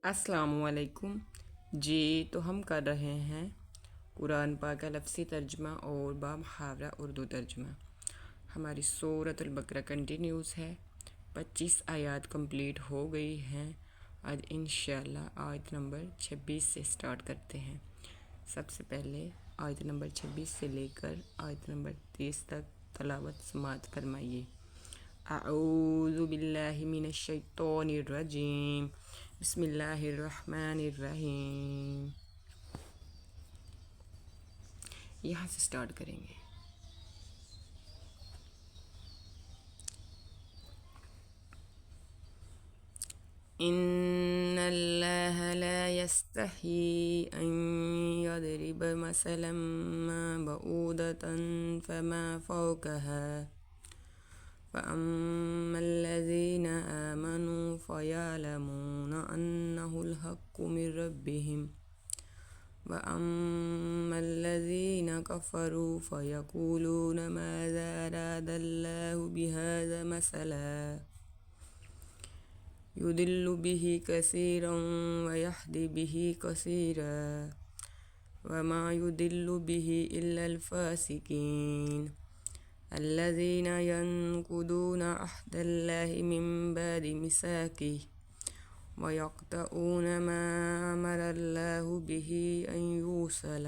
السلام علیکم جی، تو ہم کر رہے ہیں قرآن پاک کا لفظی ترجمہ اور بامحاورہ اردو ترجمہ۔ ہماری سورۃ البقرہ کنٹینیوز ہے۔ 25 آیات کمپلیٹ ہو گئی ہیں۔ آج انشاءاللہ آیت نمبر 26 سے سٹارٹ کرتے ہیں۔ سب سے پہلے آیت نمبر 26 سے لے کر آیت نمبر 30 تک تلاوت سماعت فرمائیے۔ اعوذ باللہ من الشیطان الرجیم، بسم اللہ الرحمن الرحیم۔ یہاں سے سٹارٹ کریں گے۔ ان اللہ لا یستحی ان یضرب مثلا ما بعودۃ فما فوقها فأما الذين آمنوا فيعلمون أنه الحق من ربهم وأما الذين كفروا فيقولون ماذا أراد الله بهذا مثلا يضل به كثيرا ويهدي به كثيرا وما يضل به إلا الفاسقين الذين ينقضون عهد الله من بعد ميثاقه ويقطعون ما أمر الله به أن يوصل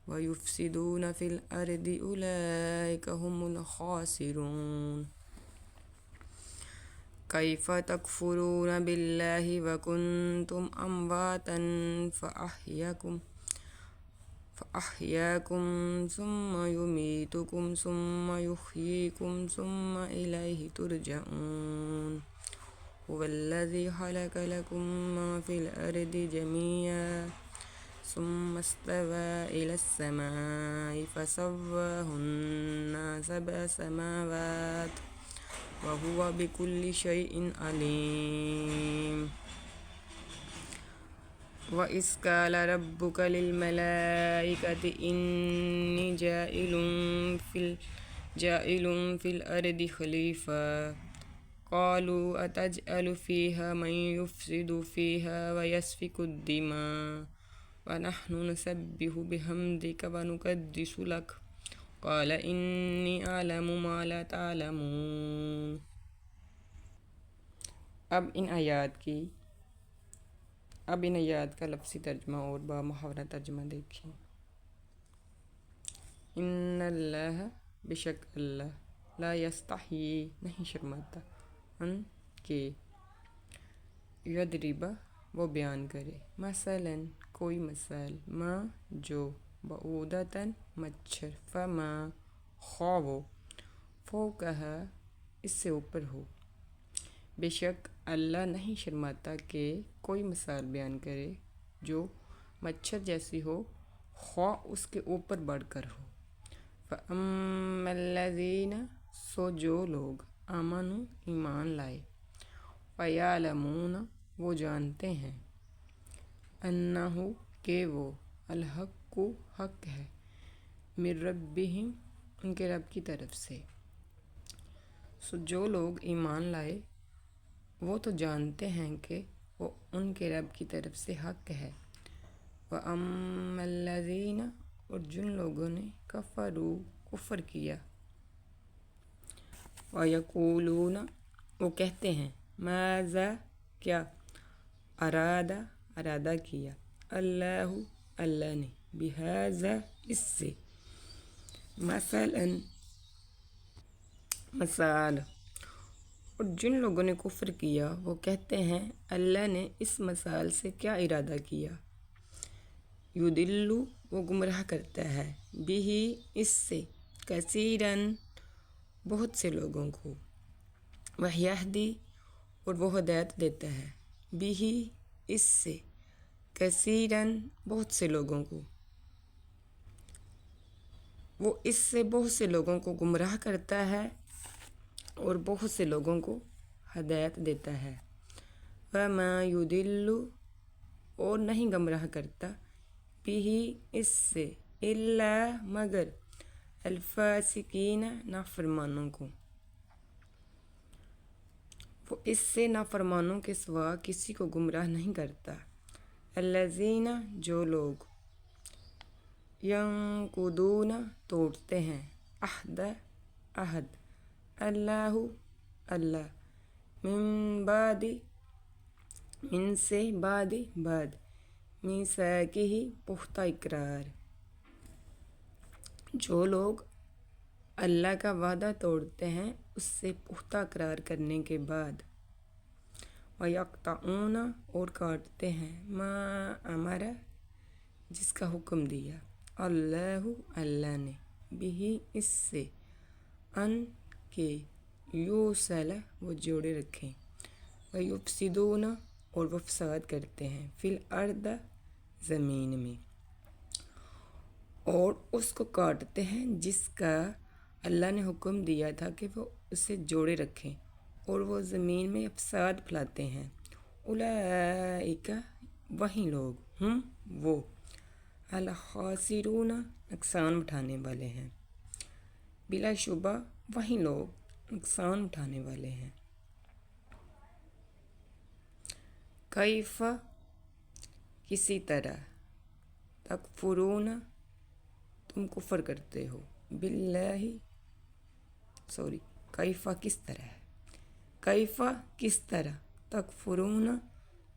ويفسدون في الأرض أولئك هم الخاسرون كيف تكفرون بالله وكنتم أمواتا فأحياكم ثم يميتكم ثم يحييكم ثم إليه ترجعون هو الذي خلق لكم ما في الأرض جميعا ثم استوى إلى السماء فسواهن سبع سماوات وهو بكل شيء عليم وَإِذْ قَالَ رَبُّكَ لِلْمَلَائِكَةِ إِنِّي جَاعِلٌ فِي الْأَرْضِ خَلِيفَةً قَالُوا أَتَجْعَلُ فِيهَا مَن يُفْسِدُ فِيهَا وَيَسْفِكُ الدِّمَاءَ وَنَحْنُ نُسَبِّحُ بِحَمْدِكَ وَنُقَدِّسُ لَكَ قَالَ إِنِّي أَعْلَمُ مَا لَا تَعْلَمُونَ۔ اب ان آیات کا لفظی ترجمہ اور بامحاورہ ترجمہ دیکھیں۔ ان اللہ، بے شک اللہ، لا یستحی، نہیں شرماتا، ان کے، یضرب، وہ بیان کرے، مثلا، کوئی مثال، ما، جو، بعودۃ، مچھر، فما، خواہ وہ، فوقہا، اس سے اوپر ہو۔ بے شک اللہ نہیں شرماتا کہ کوئی مثال بیان کرے جو مچھر جیسی ہو، خواہ اس کے اوپر بڑھ کر ہو۔ فَأَمَّا الَّذِينَ، سو جو لوگ، آمنوا، ایمان لائے، فَيَعْلَمُونَ، وہ جانتے ہیں، أَنَّهُ، کہ وہ، الحق، حق ہے، مِن ربہم، ان کے رب کی طرف سے۔ سو جو لوگ ایمان لائے وہ تو جانتے ہیں کہ وہ ان کے رب کی طرف سے حق ہے۔ وَأَمَّا الَّذِينَ، اور جن لوگوں نے کفروا، کفر کیا، وَيَقُولُونَ، وہ کہتے ہیں، ماذا، کیا، ارادہ کیا، اللہ، اللہ نے، بہذا، اس سے، مثلا، مثال، اور جن لوگوں نے کفر کیا وہ کہتے ہیں اللہ نے اس مثال سے کیا ارادہ کیا۔ یضل، وہ گمراہ کرتا ہے، بہ، اس سے، کثیراً، بہت سے لوگوں کو، ویہدی، اور وہ ہدایت دیتا ہے، بہ، اس سے، کثیراً، بہت سے لوگوں کو، وہ اس سے بہت سے لوگوں کو گمراہ کرتا ہے اور بہت سے لوگوں کو ہدایت دیتا ہے۔ وَمَا يُضِلُّ، اور نہیں گمراہ کرتا، بِهِ، اس سے، إِلَّا، مگر، الْفَاسِقِينَ، نافرمانوں کو۔ وہ اس سے نافرمانوں کے سوا کسی کو گمراہ نہیں کرتا۔ الذین جو لوگ ینقضون توڑتے ہیں عہد اللہ من سے بعد میثاقہ پختہ اقرار، جو لوگ اللہ کا وعدہ توڑتے ہیں اس سے پختہ اقرار کرنے کے بعد، وَيَقْطَعُونَ اور کاٹتے ہیں ما امر جس کا حکم دیا اللہ نے بھی اس سے ان کے یوصل وہ جوڑے رکھیں، وَيُفْسِدُونَ اور وہ فساد کرتے ہیں فی الارض زمین میں، اور اس کو کاٹتے ہیں جس کا اللہ نے حکم دیا تھا کہ وہ اسے جوڑے رکھیں، اور وہ زمین میں فساد پھیلاتے ہیں۔ اولئک وہی لوگ ہم وہ الخاسرون نقصان اٹھانے والے ہیں، بلا شبہ وہی لوگ نقصان اٹھانے والے ہیں۔ کیف کسی طرح تکفرون تم کفر کرتے ہو باللہ کیف کس طرح کیف کس طرح تکفرون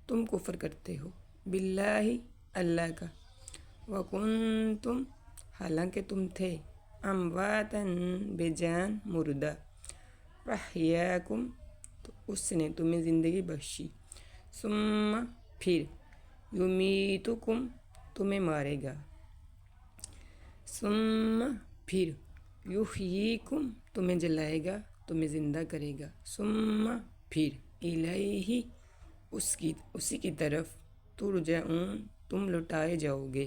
تم کفر کرتے ہو باللہ اللہ کا، وکنتم حالانکہ تم تھے امواتاً بے جان مردہ، فاحیاکم تو اس نے تمہیں زندگی بخشی، ثم پھر یمیتکم تمہیں مارے گا، ثم پھر یحییکم تمہیں جلائے گا، تمہیں زندہ کرے گا، ثم پھر الیہ اسی کی طرف ترجعون تم لوٹائے جاؤ گے۔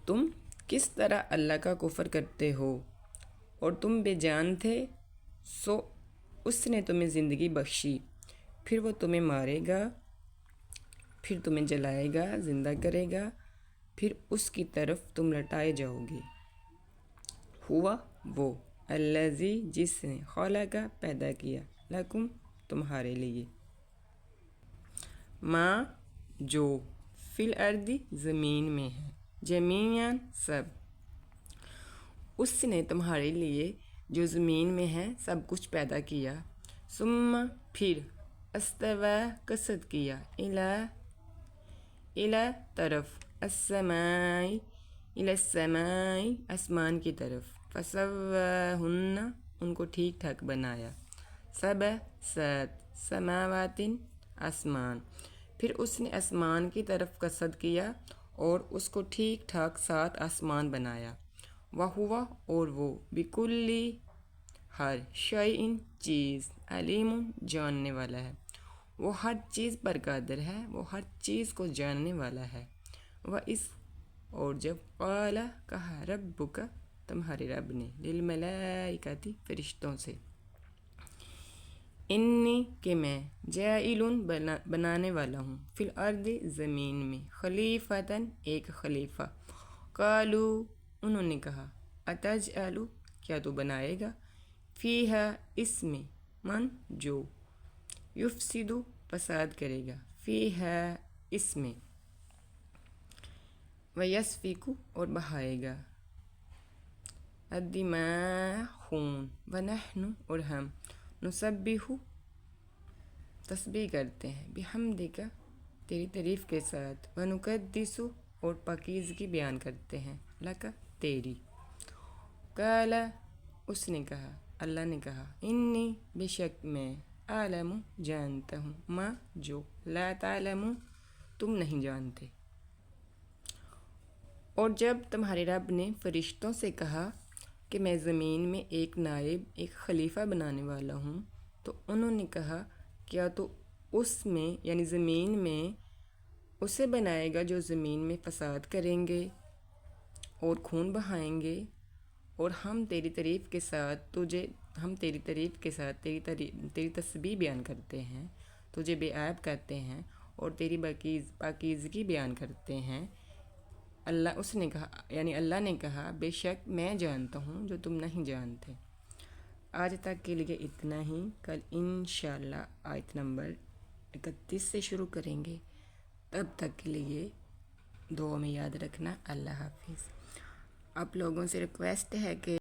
تم کس طرح اللہ کا کفر کرتے ہو اور تم بے جان تھے، سو اس نے تمہیں زندگی بخشی، پھر وہ تمہیں مارے گا، پھر تمہیں جلائے گا، زندہ کرے گا، پھر اس کی طرف تم لٹائے جاؤ گے۔ ہوا وہ الذی جس نے خلق پیدا کیا لکم تمہارے لیے، ما جو فی الارض زمین میں ہے، جمیعاً سب، اس نے تمہارے لیے جو زمین میں ہے سب کچھ پیدا کیا، ثم پھر استوی قصد کیا الی طرف السماء آسمان کی طرف، فسواہن ان کو ٹھیک ٹھاک بنایا، سبع سات سماوات آسمان، پھر اس نے آسمان کی طرف قصد کیا اور اس کو ٹھیک ٹھاک 7 آسمان بنایا، وَهُوَ اور وہ بِكُلِّ ہر شیء چیز علیم جاننے والا ہے، وہ ہر چیز پر قادر ہے، وہ ہر چیز کو جاننے والا ہے۔ وَإِذْ اور جب قال کہا ربک تمہارے رب نے للملائکۃ فرشتوں سے، انی کہ میں جاعل بنانے والا ہوں فی الارض زمین میں خلیفتاً ایک خلیفہ، قالو انہوں نے کہا اتجعل کیا تو بنائے گا، فیہا اس میں من جو یفسد فساد کرے گا، فیہا اس میں، ویسفک اور بہائے گا، الدماء خون، ونحن اور ہم، نسبح تسبیح کرتے ہیں، بحمدک تیری تعریف کے ساتھ، ونقدس اور پاکیزگی بیان کرتے ہیں، لک تیری، قال اس نے کہا اللہ نے کہا انی بے شک میں اعلم جانتا ہوں، ما جو لا تعلمون تم نہیں جانتے۔ اور جب تمہارے رب نے فرشتوں سے کہا کہ میں زمین میں ایک نائب ایک خلیفہ بنانے والا ہوں، تو انہوں نے کہا کیا تو اس میں یعنی زمین میں اسے بنائے گا جو زمین میں فساد کریں گے اور خون بہائیں گے، اور ہم تیری تعریف کے ساتھ تیری تسبیح بیان کرتے ہیں، تجھے بے عیب کہتے ہیں اور تیری پاکیزگی بیان کرتے ہیں۔ اللہ نے کہا بے شک میں جانتا ہوں جو تم نہیں جانتے۔ آج تک کے لیے اتنا ہی. کل انشاءاللہ آیت نمبر 31 سے شروع کریں گے. تب تک کے لیے دعا میں یاد رکھنا. اللہ حافظ. آپ لوگوں سے ریکویسٹ ہے کہ